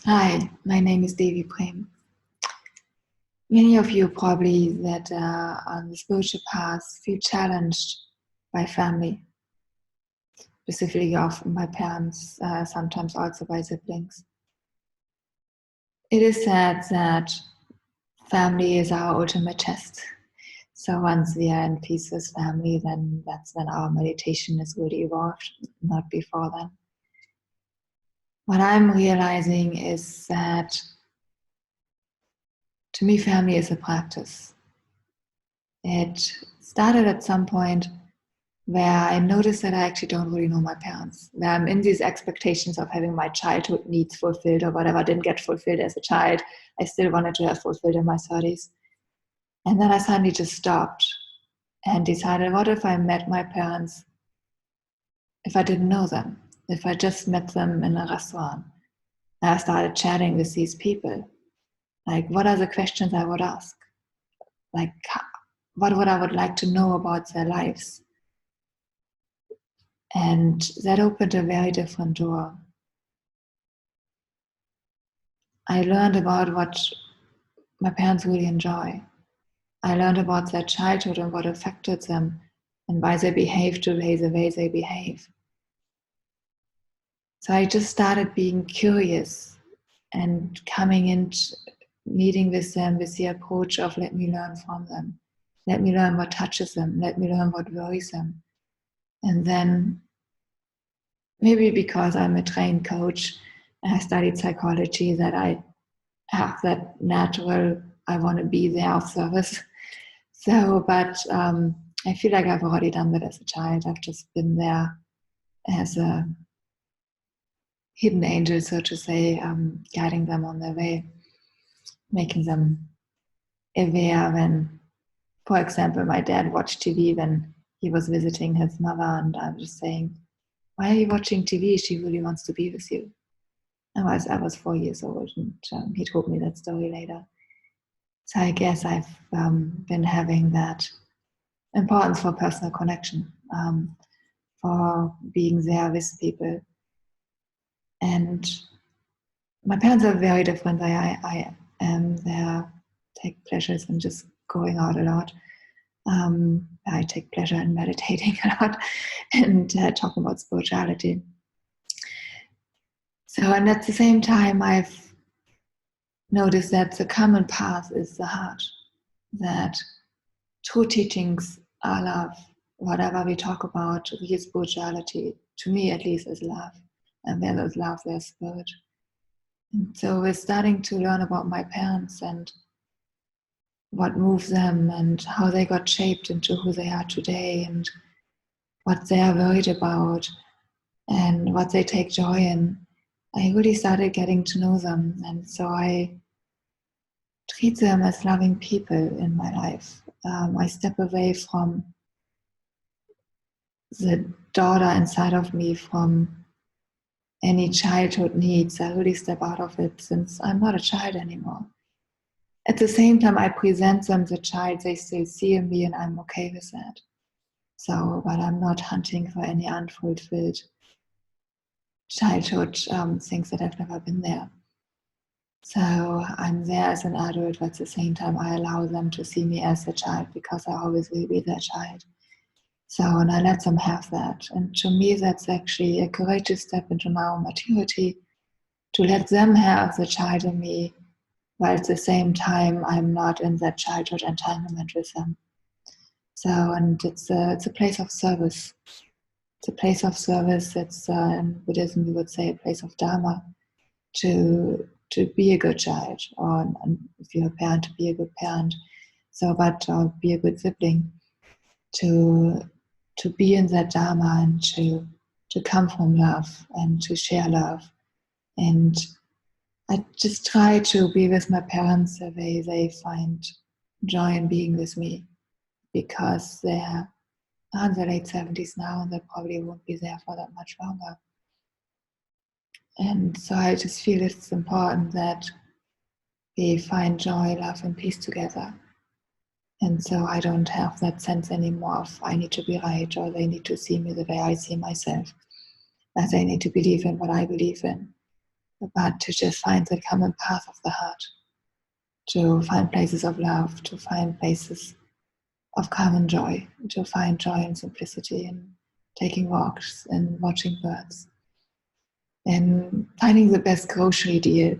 Hi, my name is Devi Prem. Many of you probably that are on the spiritual path feel challenged by family, specifically often by parents, sometimes also by siblings. It is said that family is our ultimate test. So once we are in peace with family, then that's when our meditation is really evolved, not before then. What I'm realizing is that to me, family is a practice. It started at some point where I noticed that I actually don't really know my parents, where I'm in these expectations of having my childhood needs fulfilled or whatever didn't get fulfilled as a child, I still wanted to have fulfilled in my 30s. And then I suddenly just stopped and decided, what if I met my parents if I didn't know them, if I just met them in a restaurant? And I started chatting with these people. Like, what are the questions I would ask? Like, what would I would like to know about their lives? And that opened a very different door. I learned about what my parents really enjoy. I learned about their childhood and what affected them and why they behave the way they behave. So I just started being curious and coming in, meeting with them with the approach of let me learn from them. Let me learn what touches them. Let me learn what worries them. And then maybe because I'm a trained coach and I studied psychology, that I have that natural, I want to be there of service. So, but I feel like I've already done that as a child. I've just been there as a hidden angel, so to say, guiding them on their way, making them aware when, for example, my dad watched TV when he was visiting his mother, and I was just saying, why are you watching TV? She really wants to be with you. I was 4 years old, and he told me that story later. So I guess I've been having that importance for personal connection, for being there with people. And my parents are very different. I am there, take pleasures in just going out a lot. I take pleasure in meditating a lot and talking about spirituality. So, and at the same time, I've noticed that the common path is the heart, that true teachings are love. Whatever we talk about, real spirituality, to me at least, is love. And where there's love, there's spirit. And so we're starting to learn about my parents and what moves them and how they got shaped into who they are today and what they are worried about and what they take joy in. I really started getting to know them. And so I treat them as loving people in my life. I step away from the daughter inside of me, from any childhood needs. I really step out of it since I'm not a child anymore. At the same time, I present them the child they still see in me, and I'm okay with that. So, but I'm not hunting for any unfulfilled childhood things that have never been there. So I'm there as an adult, but at the same time, I allow them to see me as a child because I always will be their child. So, and I let them have that. And to me, that's actually a courageous step into my own maturity, to let them have the child in me, while at the same time, I'm not in that childhood entanglement with them. So, and it's a place of service. It's a place of service. It's in Buddhism we would say a place of dharma, to be a good child, or if you're a parent, to be a good parent. So, but be a good sibling, to be in that dharma and to come from love and to share love. And I just try to be with my parents the way they find joy in being with me, because they're in their late 70s now and they probably won't be there for that much longer. And so I just feel it's important that we find joy, love, and peace together. And so I don't have that sense anymore of I need to be right, or they need to see me the way I see myself, that they need to believe in what I believe in. but to just find the common path of the heart, to find places of love, to find places of calm and joy, to find joy and simplicity in taking walks and watching birds and finding the best grocery deal,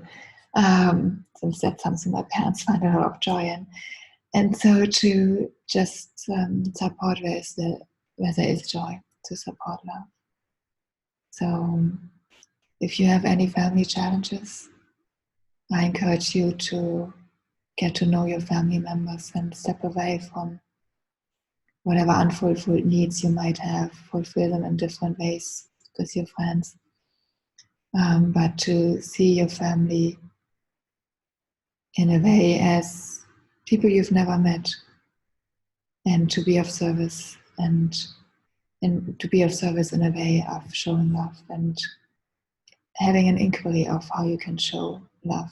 since that's something my parents find a lot of joy in. And so to just support where there is joy, to support love. So if you have any family challenges, I encourage you to get to know your family members and step away from whatever unfulfilled needs you might have, fulfill them in different ways with your friends. But to see your family in a way as people you've never met, and to be of service, and to be of service in a way of showing love and having an inquiry of how you can show love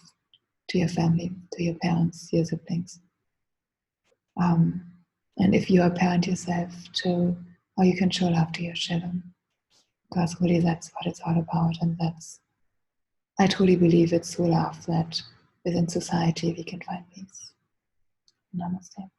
to your family, to your parents, your siblings. And if you are a parent yourself, to how you can show love to your children. Because really that's what it's all about. And I truly believe it's through love that within society we can find peace. Namaste.